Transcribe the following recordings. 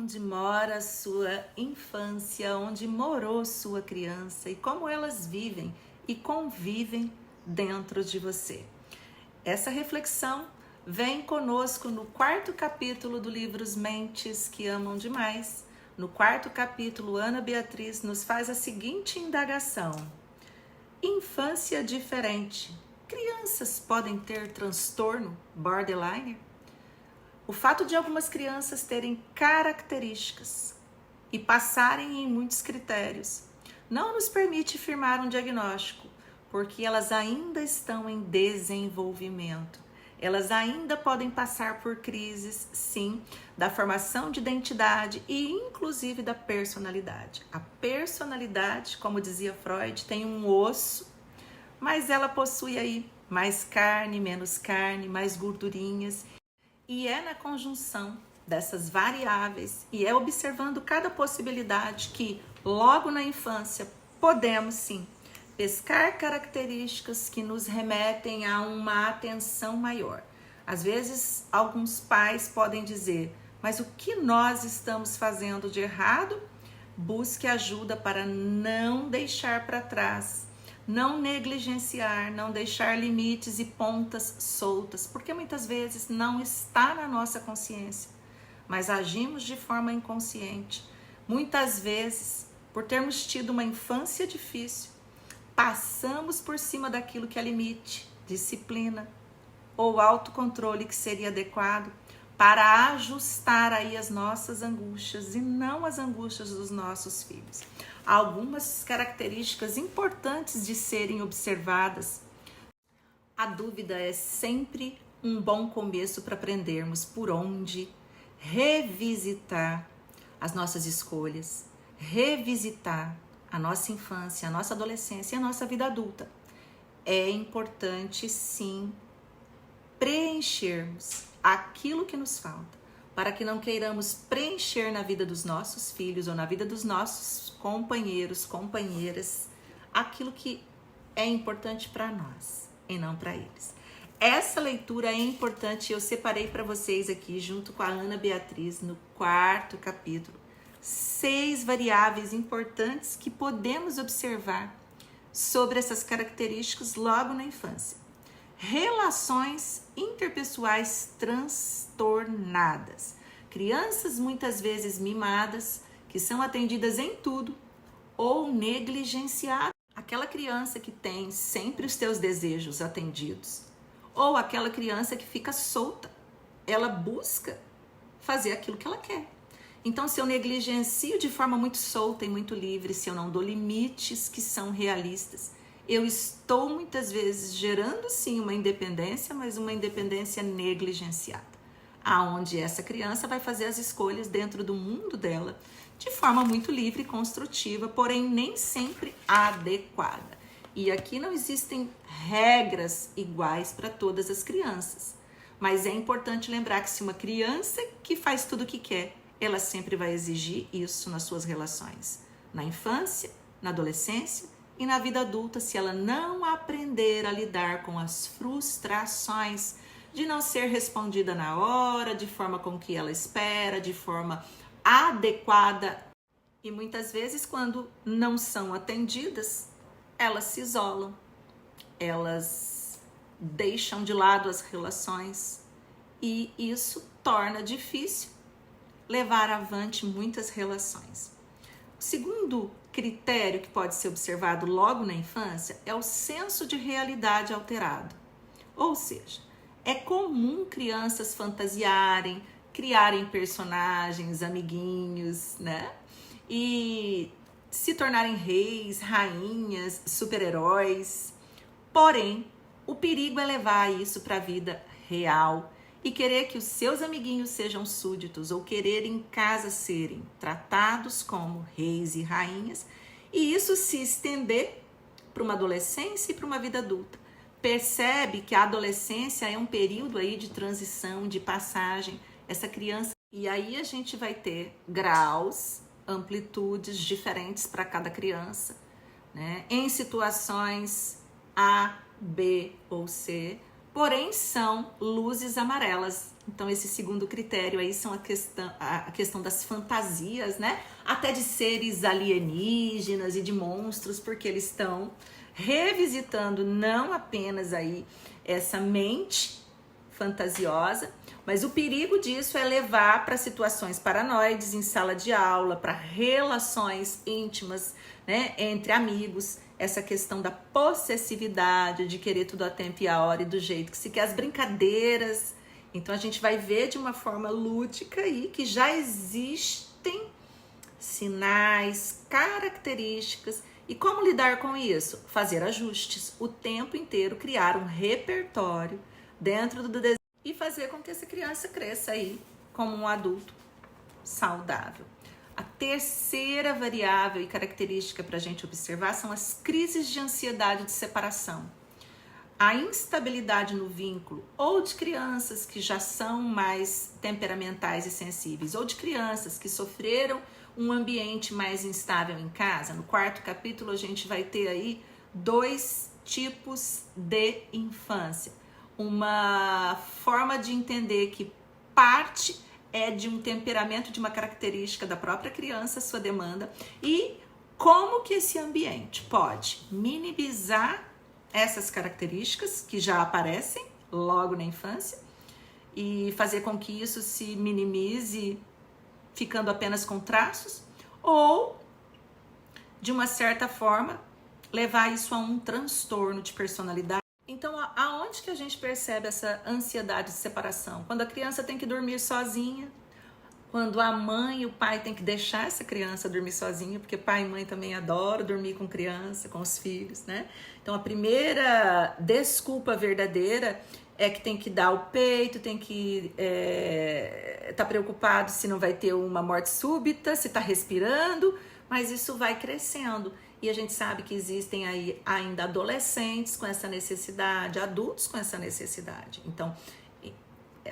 Onde mora a sua infância, onde morou sua criança e como elas vivem e convivem dentro de você. Essa reflexão vem conosco no 4º capítulo do livro Os Mentes que Amam Demais. No 4º capítulo, Ana Beatriz nos faz a seguinte indagação: infância diferente. Crianças podem ter transtorno borderline? O fato de algumas crianças terem características e passarem em muitos critérios não nos permite firmar um diagnóstico, porque elas ainda estão em desenvolvimento. Elas ainda podem passar por crises, sim, da formação de identidade e inclusive da personalidade. A personalidade, como dizia Freud, tem um osso, mas ela possui aí mais carne, menos carne, mais gordurinhas. E é na conjunção dessas variáveis e é observando cada possibilidade que, logo na infância, podemos sim pescar características que nos remetem a uma atenção maior. Às vezes, alguns pais podem dizer: mas o que nós estamos fazendo de errado? Busque ajuda para não deixar para trás, não negligenciar, não deixar limites e pontas soltas, porque muitas vezes não está na nossa consciência, mas agimos de forma inconsciente. Muitas vezes, por termos tido uma infância difícil, passamos por cima daquilo que é limite, disciplina ou autocontrole que seria adequado para ajustar aí as nossas angústias e não as angústias dos nossos filhos. Há algumas características importantes de serem observadas. A dúvida é sempre um bom começo para aprendermos por onde revisitar as nossas escolhas, revisitar a nossa infância, a nossa adolescência e a nossa vida adulta. É importante, sim, preenchermos aquilo que nos falta, para que não queiramos preencher na vida dos nossos filhos ou na vida dos nossos companheiros, companheiras, aquilo que é importante para nós e não para eles. Essa leitura é importante, eu separei para vocês aqui, junto com a Ana Beatriz, no 4º capítulo, 6 variáveis importantes que podemos observar sobre essas características logo na infância. Relações interpessoais transtornadas. Crianças muitas vezes mimadas, que são atendidas em tudo ou negligenciadas. Aquela criança que tem sempre os teus desejos atendidos, ou aquela criança que fica solta, ela busca fazer aquilo que ela quer. Então, se eu negligencio de forma muito solta e muito livre, se eu não dou limites que são realistas, eu estou muitas vezes gerando sim uma independência, mas uma independência negligenciada, aonde essa criança vai fazer as escolhas dentro do mundo dela de forma muito livre e construtiva, porém nem sempre adequada. E aqui não existem regras iguais para todas as crianças, mas é importante lembrar que se uma criança que faz tudo o que quer, ela sempre vai exigir isso nas suas relações, na infância, na adolescência e na vida adulta, se ela não aprender a lidar com as frustrações de não ser respondida na hora, de forma com que ela espera, de forma adequada. E muitas vezes, quando não são atendidas, elas se isolam, elas deixam de lado as relações e isso torna difícil levar avante muitas relações. O segundo critério que pode ser observado logo na infância é o senso de realidade alterado. Ou seja, é comum crianças fantasiarem, criarem personagens, amiguinhos, né? E se tornarem reis, rainhas, super-heróis. Porém, o perigo é levar isso para a vida real e querer que os seus amiguinhos sejam súditos ou querer em casa serem tratados como reis e rainhas e isso se estender para uma adolescência e para uma vida adulta. Percebe que a adolescência é um período aí de transição, de passagem, essa criança. E aí a gente vai ter graus, amplitudes diferentes para cada criança, né? Em situações A, B ou C, porém são luzes amarelas. Então esse segundo critério aí são a questão das fantasias, né? Até de seres alienígenas e de monstros, porque eles estão revisitando não apenas aí essa mente fantasiosa, mas o perigo disso é levar para situações paranoides em sala de aula, para relações íntimas, né, entre amigos, essa questão da possessividade, de querer tudo a tempo e a hora e do jeito que se quer, as brincadeiras. Então a gente vai ver de uma forma lúdica aí que já existem sinais, características. E como lidar com isso? Fazer ajustes o tempo inteiro, criar um repertório dentro do desenho e fazer com que essa criança cresça aí como um adulto saudável. A terceira variável e característica para a gente observar são as crises de ansiedade de separação. A instabilidade no vínculo, ou de crianças que já são mais temperamentais e sensíveis, ou de crianças que sofreram um ambiente mais instável em casa. No quarto capítulo a gente vai ter aí 2 tipos de infância. Uma forma de entender que parte é de um temperamento, de uma característica da própria criança, sua demanda, e como que esse ambiente pode minimizar essas características que já aparecem logo na infância e fazer com que isso se minimize ficando apenas com traços, ou de uma certa forma levar isso a um transtorno de personalidade. Então, aonde que a gente percebe essa ansiedade de separação? Quando a criança tem que dormir sozinha, quando a mãe e o pai tem que deixar essa criança dormir sozinha, porque pai e mãe também adoram dormir com criança, com os filhos, né? Então, a primeira desculpa verdadeira é que tem que dar o peito, tem que tá preocupado se não vai ter uma morte súbita, se tá respirando, mas isso vai crescendo. E a gente sabe que existem aí ainda adolescentes com essa necessidade, adultos com essa necessidade. Então,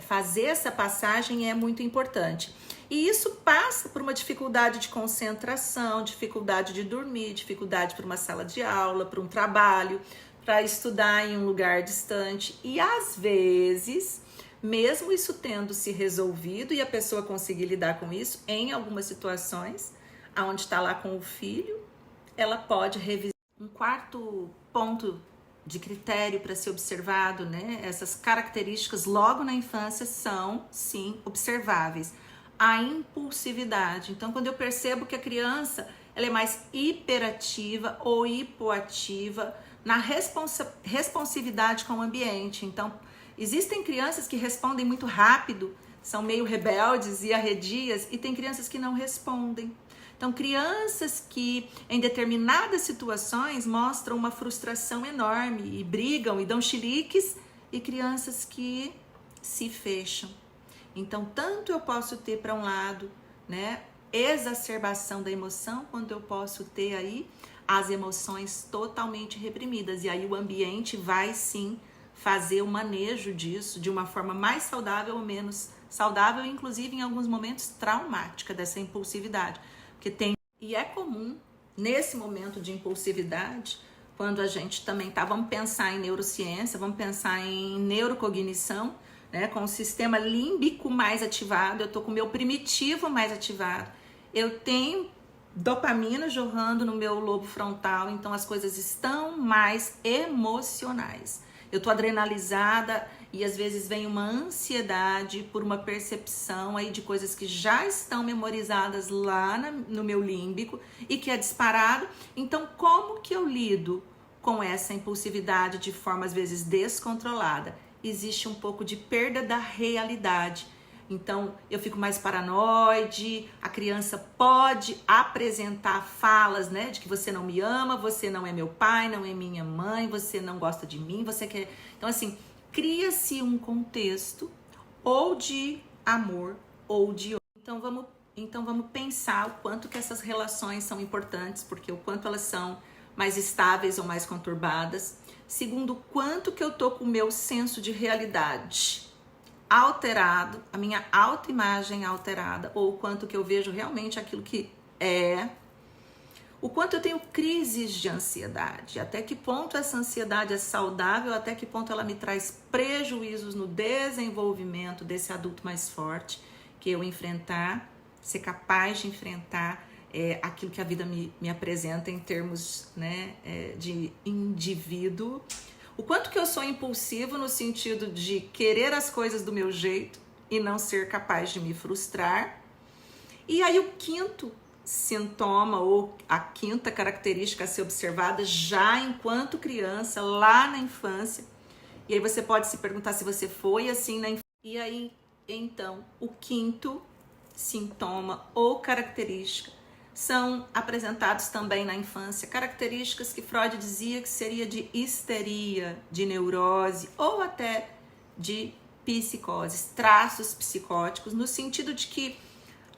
fazer essa passagem é muito importante. E isso passa por uma dificuldade de concentração, dificuldade de dormir, dificuldade para uma sala de aula, para um trabalho, para estudar em um lugar distante. E às vezes, mesmo isso tendo se resolvido e a pessoa conseguir lidar com isso, em algumas situações, onde está lá com o filho, ela pode revisar. Um quarto ponto de critério para ser observado, né? Essas características logo na infância são, sim, observáveis. A impulsividade. Então, quando eu percebo que a criança ela é mais hiperativa ou hipoativa na responsividade com o ambiente. Então, existem crianças que respondem muito rápido, são meio rebeldes e arredias, e tem crianças que não respondem. Então, crianças que em determinadas situações mostram uma frustração enorme e brigam e dão chiliques, e crianças que se fecham. Então, tanto eu posso ter para um lado, né, exacerbação da emoção, quanto eu posso ter aí as emoções totalmente reprimidas. E aí o ambiente vai sim fazer o manejo disso de uma forma mais saudável ou menos saudável, inclusive em alguns momentos traumática dessa impulsividade. E é comum, nesse momento de impulsividade, quando a gente também vamos pensar em neurociência, vamos pensar em neurocognição, né, com o sistema límbico mais ativado, eu tô com o meu primitivo mais ativado, eu tenho dopamina jorrando no meu lobo frontal, então as coisas estão mais emocionais. Eu tô adrenalizada e às vezes vem uma ansiedade por uma percepção aí de coisas que já estão memorizadas lá no meu límbico e que é disparado. Então, como que eu lido com essa impulsividade de forma às vezes descontrolada? Existe um pouco de perda da realidade. Então, eu fico mais paranoide, a criança pode apresentar falas, né, de que você não me ama, você não é meu pai, não é minha mãe, você não gosta de mim, você quer... Então, assim, cria-se um contexto ou de amor ou de... Então, vamos pensar o quanto que essas relações são importantes, porque o quanto elas são mais estáveis ou mais conturbadas. Segundo, o quanto que eu tô com o meu senso de realidade alterado, a minha autoimagem alterada, ou o quanto que eu vejo realmente aquilo que é, O quanto eu tenho crises de ansiedade, até que ponto essa ansiedade é saudável, até que ponto ela me traz prejuízos no desenvolvimento desse adulto mais forte, que eu enfrentar, ser capaz de enfrentar aquilo que a vida me apresenta em termos, né, de indivíduo. O quanto que eu sou impulsivo no sentido de querer as coisas do meu jeito e não ser capaz de me frustrar. E aí o quinto sintoma ou a quinta característica a ser observada já enquanto criança, lá na infância. E aí você pode se perguntar se você foi assim na infância. E aí, então, o quinto sintoma ou característica são apresentados também na infância, características que Freud dizia que seria de histeria, de neurose ou até de psicoses, traços psicóticos, no sentido de que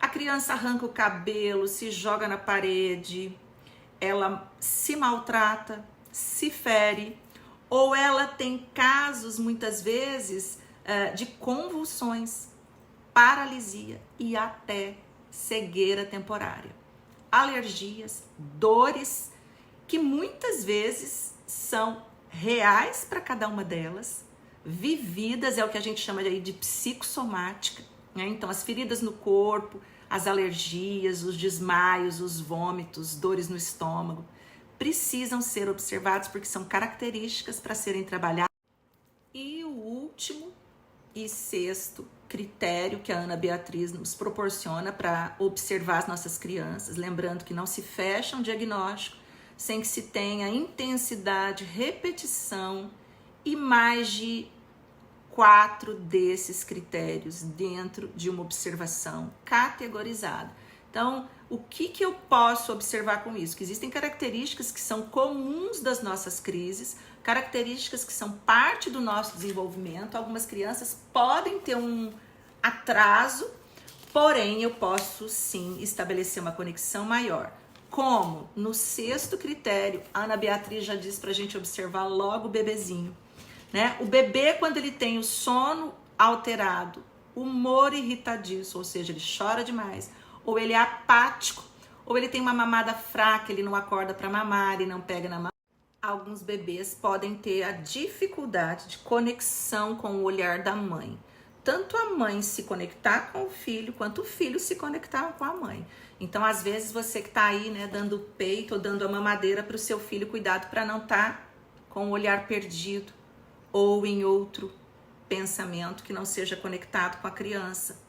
a criança arranca o cabelo, se joga na parede, ela se maltrata, se fere, ou ela tem casos, muitas vezes, de convulsões, paralisia e até cegueira temporária. Alergias, dores, que muitas vezes são reais para cada uma delas, vividas, é o que a gente chama de psicossomática, né? Então, as feridas no corpo, as alergias, os desmaios, os vômitos, dores no estômago, precisam ser observados porque são características para serem trabalhadas. E o último e sexto critério que a Ana Beatriz nos proporciona para observar as nossas crianças, lembrando que não se fecha um diagnóstico sem que se tenha intensidade, repetição e mais de 4 desses critérios dentro de uma observação categorizada. Então, o que eu posso observar com isso? Que existem características que são comuns das nossas crises, características que são parte do nosso desenvolvimento. Algumas crianças podem ter um atraso, porém eu posso sim estabelecer uma conexão maior. Como? No sexto critério, a Ana Beatriz já disse para a gente observar logo o bebezinho, né? O bebê, quando ele tem o sono alterado, humor irritadiço, ou seja, ele chora demais, ou ele é apático, ou ele tem uma mamada fraca, ele não acorda para mamar, ele não pega na mamada. Alguns bebês podem ter a dificuldade de conexão com o olhar da mãe. Tanto a mãe se conectar com o filho, quanto o filho se conectar com a mãe. Então, às vezes, você que tá aí, né, dando peito ou dando a mamadeira para o seu filho, cuidado para não estar com o olhar perdido ou em outro pensamento que não seja conectado com a criança.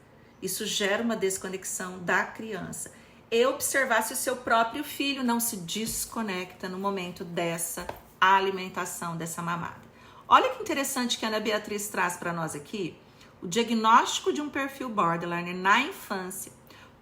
Isso gera uma desconexão da criança. E observar se o seu próprio filho não se desconecta no momento dessa alimentação, dessa mamada. Olha que interessante que a Ana Beatriz traz para nós aqui. O diagnóstico de um perfil borderline na infância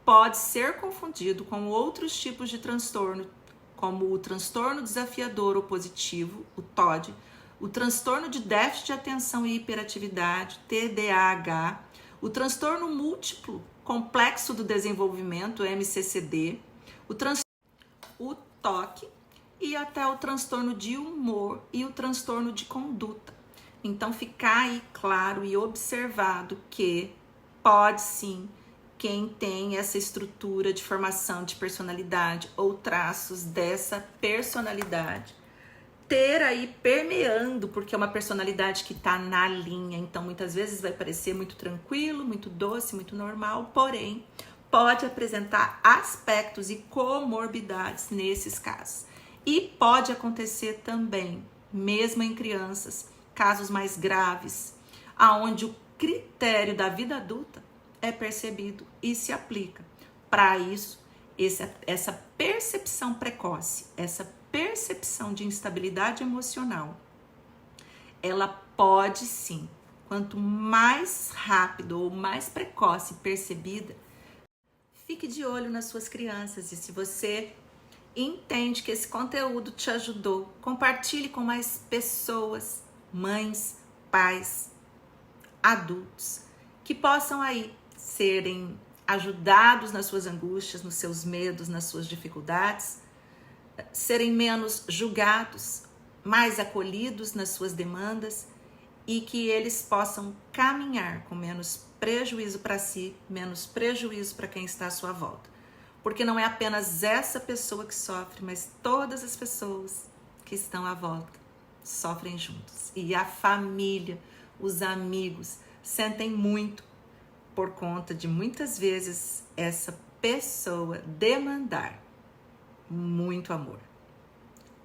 pode ser confundido com outros tipos de transtorno, como o transtorno desafiador opositivo, o TOD, o transtorno de déficit de atenção e hiperatividade, TDAH, o transtorno múltiplo complexo do desenvolvimento, MCCD, o TOC e até o transtorno de humor e o transtorno de conduta. Então, ficar aí claro e observado que pode sim, quem tem essa estrutura de formação de personalidade ou traços dessa personalidade, ter aí permeando, porque é uma personalidade que está na linha, então muitas vezes vai parecer muito tranquilo, muito doce, muito normal, porém pode apresentar aspectos e comorbidades nesses casos. E pode acontecer também, mesmo em crianças, casos mais graves, aonde o critério da vida adulta é percebido e se aplica. Para isso, essa percepção precoce, essa percepção de instabilidade emocional, ela pode sim, quanto mais rápido ou mais precoce percebida, fique de olho nas suas crianças. E se você entende que esse conteúdo te ajudou, compartilhe com mais pessoas, mães, pais, adultos, que possam aí serem ajudados nas suas angústias, nos seus medos, nas suas dificuldades, serem menos julgados, mais acolhidos nas suas demandas e que eles possam caminhar com menos prejuízo para si, menos prejuízo para quem está à sua volta. Porque não é apenas essa pessoa que sofre, mas todas as pessoas que estão à volta sofrem juntos. E a família, os amigos, sentem muito por conta de muitas vezes essa pessoa demandar muito amor.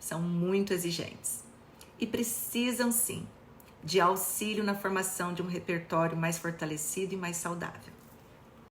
São muito exigentes e precisam sim de auxílio na formação de um repertório mais fortalecido e mais saudável.